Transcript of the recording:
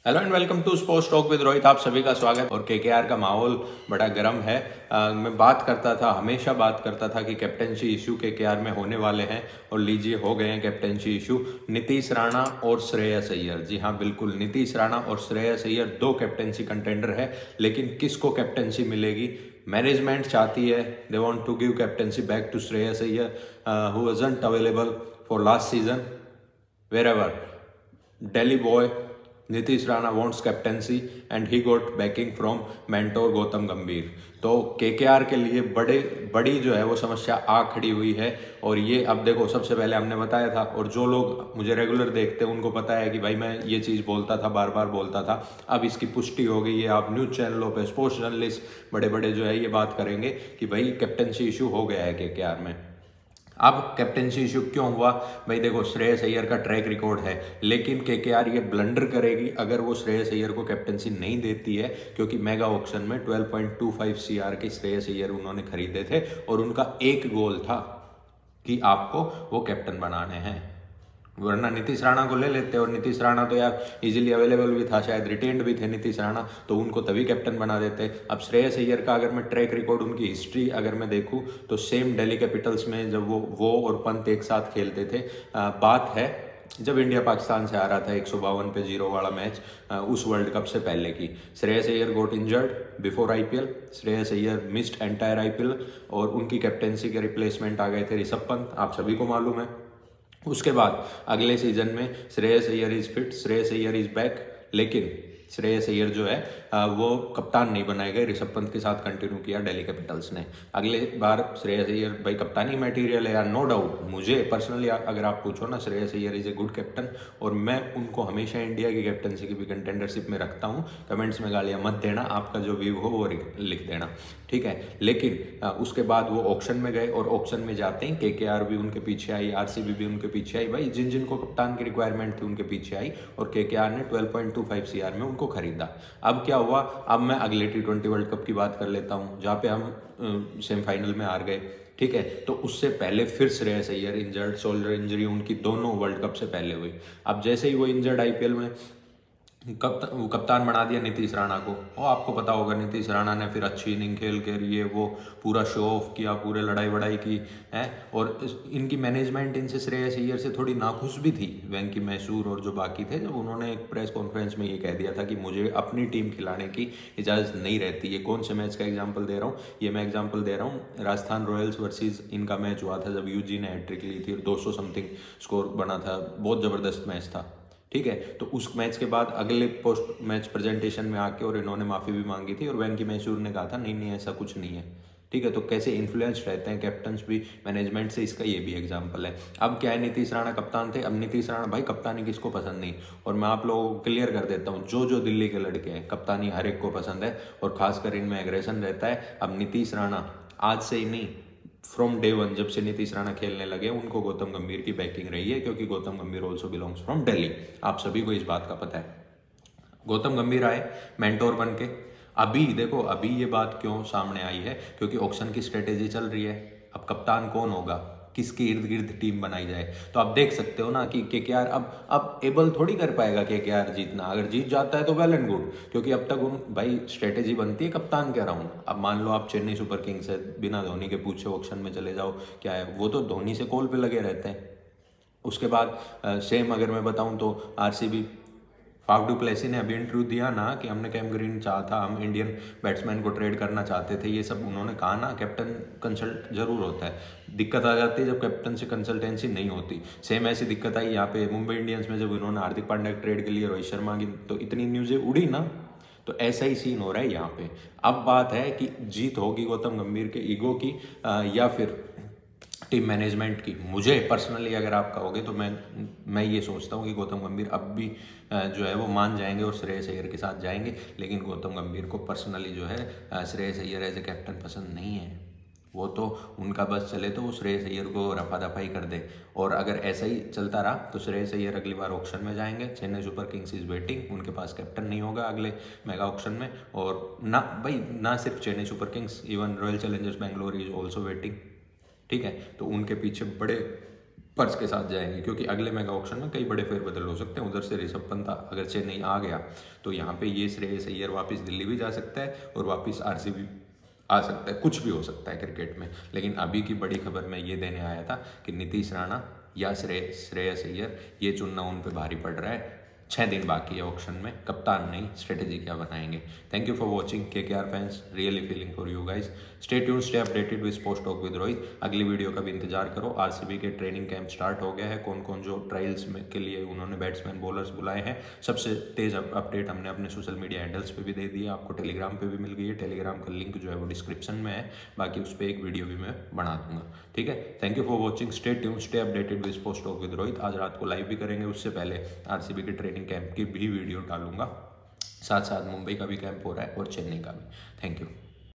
Hello and welcome to sports talk with Rohit. आप सभी का स्वागत। और केकेआर का माहौल बड़ा गर्म है। मैं हमेशा बात करता था कि कैप्टनसी इशू केकेआर में होने वाले हैं और लीजिए हो गए हैं कैप्टनसी इशू। नीतीश राणा और श्रेयस अय्यर, जी हाँ बिल्कुल, नीतीश राणा और श्रेयस अय्यर दो कैप्टनसी कंटेंडर है। लेकिन किसको कैप्टनसी मिलेगी? मैनेजमेंट चाहती है, they want to give captaincy back to Shreyas Iyer who wasn't available for last season wherever. Delhi boy Nitish Rana wants captaincy and he got backing from mentor Gautam गंभीर। तो केकेआर के लिए बड़ी जो है वो समस्या आ खड़ी हुई है। और ये अब देखो, सबसे पहले हमने बताया था और जो लोग मुझे रेगुलर देखते हैं उनको पता है कि भाई मैं ये चीज़ बोलता था, बार बार बोलता था। अब इसकी पुष्टि हो गई है। आप न्यूज़ चैनलों पे स्पोर्ट्स जर्नलिस्ट बड़े बड़े जो है ये बात करेंगे कि भाई कैप्टनसी इशू हो गया है केकेआर में। अब कैप्टनसी इशू क्यों हुआ? भाई देखो, श्रेयस अय्यर का ट्रैक रिकॉर्ड है, लेकिन केकेआर ये ब्लंडर करेगी अगर वो श्रेयस अय्यर को कैप्टनसी नहीं देती है, क्योंकि मेगा ऑक्शन में 12.25 CR के श्रेयस अय्यर उन्होंने खरीदे थे और उनका एक गोल था कि आपको वो कैप्टन बनाने हैं, वरना नीतीश राणा को ले लेते। और नीतीश राणा तो यार इजीली अवेलेबल भी था, शायद रिटेन्ड भी थे नीतीश राणा, तो उनको तभी कैप्टन बना देते। अब श्रेयस अय्यर का अगर मैं ट्रैक रिकॉर्ड, उनकी हिस्ट्री अगर मैं देखूं तो सेम दिल्ली कैपिटल्स में जब वो और पंत एक साथ खेलते थे, बात है जब इंडिया पाकिस्तान से आ रहा था 152 पे 0 वाला मैच, उस वर्ल्ड कप से पहले की। Shreyas Iyer got injured before IPL, Shreyas Iyer missed entire IPL और उनकी कैप्टनसी के रिप्लेसमेंट आ गए थे ऋषभ पंत, आप सभी को मालूम है। उसके बाद अगले सीजन में Shreyas Iyer is fit, Shreyas Iyer is back, लेकिन श्रेयस अय्यर जो है वो कप्तान नहीं बनाए गए। ऋषभ पंत के साथ कंटिन्यू किया दिल्ली कैपिटल्स ने। अगले बार श्रेयस अय्यर भाई कप्तानी मटेरियल है यार, नो डाउट। मुझे पर्सनली अगर आप पूछो ना, Shreyas Iyer is a good captain और मैं उनको हमेशा इंडिया की कैप्टनसी की भी कंटेंडरशिप में रखता हूँ। कमेंट्स में गालियाँ मत देना, आपका जो व्यू हो वो लिख देना, ठीक है। लेकिन उसके बाद वो ऑक्शन में गए और ऑक्शन में जाते ही केकेआर भी उनके पीछे आई, आरसीबी भी उनके पीछे आई, भाई जिन जिनको कप्तान की रिक्वायरमेंट थी उनके पीछे आई और केकेआर ने 12.25 CR में उनको खरीदा। अब क्या हुआ? अब मैं अगले T20 वर्ल्ड कप की बात कर लेता हूँ जहाँ पे हम सेमीफाइनल में हार गए, ठीक है। तो उससे पहले फिर Shreyas Iyer injured, shoulder injury उनकी दोनों वर्ल्ड कप से पहले हुई। अब जैसे ही वो इंजर्ड आईपीएल में कप्तान बना दिया नीतीश राणा को। और आपको पता होगा नीतीश राणा ने फिर अच्छी इनिंग खेल कर ये वो पूरा शो ऑफ किया, पूरे लड़ाई वड़ाई की है। और इनकी मैनेजमेंट इनसे, श्रेयस अय्यर से थोड़ी नाखुश भी थी, वेंकी मैसूर और जो बाकी थे, जब उन्होंने एक प्रेस कॉन्फ्रेंस में ये कह दिया था कि मुझे अपनी टीम खिलाने की इजाज़त नहीं रहती। ये कौन से मैच का एग्जाम्पल दे रहा हूँ? ये मैं एग्जाम्पल दे रहा हूँ राजस्थान रॉयल्स वर्सेज इनका मैच हुआ था जब यूजी ने हैट्रिक ली थी और 200 समथिंग स्कोर बना था, बहुत ज़बरदस्त मैच था, ठीक है। तो उस मैच के बाद अगले पोस्ट मैच प्रेजेंटेशन में आके और इन्होंने माफ़ी भी मांगी थी और वेंकी मैसूर ने कहा था नहीं नहीं ऐसा कुछ नहीं है, ठीक है। तो कैसे इन्फ्लुएंस रहते हैं कैप्टन्स भी मैनेजमेंट से, इसका ये भी एग्जांपल है। अब क्या है, नीतीश राणा कप्तान थे, अब नीतीश राणा, भाई कप्तानी किसको पसंद नहीं? और मैं आप लोगों को क्लियर कर देता हूँ, जो दिल्ली के लड़के हैं कप्तानी हर एक को पसंद है और खासकर इनमें एग्रेशन रहता है। अब नीतीश राणा आज से ही नहीं, फ्रॉम डे वन जब से नीतीश राणा खेलने लगे उनको गौतम गंभीर की बैकिंग रही है, क्योंकि गौतम गंभीर ऑल्सो बिलोंग्स फ्रॉम दिल्ली, आप सभी को इस बात का पता है। गौतम गंभीर आए मेंटोर बन के। अभी देखो, अभी ये बात क्यों सामने आई है? क्योंकि ऑक्शन की स्ट्रेटेजी चल रही है। अब कप्तान कौन होगा, किसके इर्द गिर्द टीम बनाई जाए, तो आप देख सकते हो ना कि केकेआर अब एबल थोड़ी कर पाएगा केकेआर जीतना। अगर जीत जाता है तो वेल एंड गुड, क्योंकि अब तक उन भाई स्ट्रेटेजी बनती है कप्तान के अराउंड। अब मान लो आप चेन्नई सुपर किंग्स है, बिना धोनी के पूछे ऑक्शन में चले जाओ, क्या है वो तो धोनी से कॉल पे लगे रहते हैं। उसके बाद सेम अगर मैं बताऊं तो आरसीबी, फाफ डू प्लेसी ने अभी इंटरव्यू दिया ना कि हमने कैम ग्रीन चाहा था, हम इंडियन बैट्समैन को ट्रेड करना चाहते थे, ये सब उन्होंने कहा ना। कैप्टन कंसल्ट जरूर होता है। दिक्कत आ जाती है जब कैप्टन से कंसल्टेंसी नहीं होती। सेम ऐसी दिक्कत आई यहाँ पे मुंबई इंडियंस में, जब उन्होंने हार्दिक पांड्या ट्रेड के लिए रोहित शर्मा की, तो इतनी न्यूज़ें उड़ी ना। तो ऐसा ही सीन हो रहा है यहाँ पे। अब बात है कि जीत होगी गौतम गंभीर के ईगो की या फिर टीम मैनेजमेंट की। मुझे पर्सनली अगर आप कहोगे तो मैं ये सोचता हूँ कि गौतम गंभीर अब भी जो है वो मान जाएंगे और श्रेयस अय्यर के साथ जाएंगे। लेकिन गौतम गंभीर को पर्सनली जो है Shreyas Iyer as a captain पसंद नहीं है। वो तो उनका बस चले तो वो श्रेयस अय्यर को रफा दफाई कर दे। और अगर ऐसा ही चलता रहा तो श्रेयस अय्यर अगली बार ऑक्शन में जाएंगे। Chennai super Kings is waiting, उनके पास कैप्टन नहीं होगा अगले मेगा ऑक्शन में। और ना भाई, ना सिर्फ Chennai super Kings, even royal Challengers Bangalore is also waiting, ठीक है। तो उनके पीछे बड़े पर्स के साथ जाएंगे, क्योंकि अगले मेगा ऑक्शन में कई बड़े फेरबदल हो सकते हैं। उधर से ऋषभ पंत अगर चेन्नई आ गया तो यहाँ पे ये श्रेयस अय्यर वापस दिल्ली भी जा सकता है और वापस आरसीबी आ सकता है, कुछ भी हो सकता है क्रिकेट में। लेकिन अभी की बड़ी खबर मैं ये देने आया था कि नीतीश राणा या श्रेयस अय्यर, ये चुनना उन पे भारी पड़ रहा है। 6 दिन बाकी है ऑक्शन में, कप्तान नहीं, स्ट्रेटेजी क्या बनाएंगे। Thank you for watching KKR fans, really feeling for you guys. Stay tune, stay updated with sports talk with Rohit. अगली वीडियो का भी इंतजार करो। आरसीबी के ट्रेनिंग कैंप स्टार्ट हो गया है, कौन कौन जो ट्रायल्स में के लिए उन्होंने बैट्समैन बॉलर्स बुलाए हैं, सबसे तेज अपडेट हमने अपने सोशल मीडिया हैंडल्स पे भी दे दिया, आपको टेलीग्राम पे भी मिल गई है। टेलीग्राम का लिंक जो है वो डिस्क्रिप्शन में है, बाकी उस पर एक वीडियो भी मैं बना दूंगा, ठीक है। Thank you for watching, stay tune, stay updated with sports talk with Rohit. आज रात को लाइव भी करेंगे, उससे पहले आरसीबी के ट्रेनिंग कैंप की भी वीडियो डालूंगा, साथ साथ मुंबई का भी कैंप हो रहा है और चेन्नई का भी। Thank you.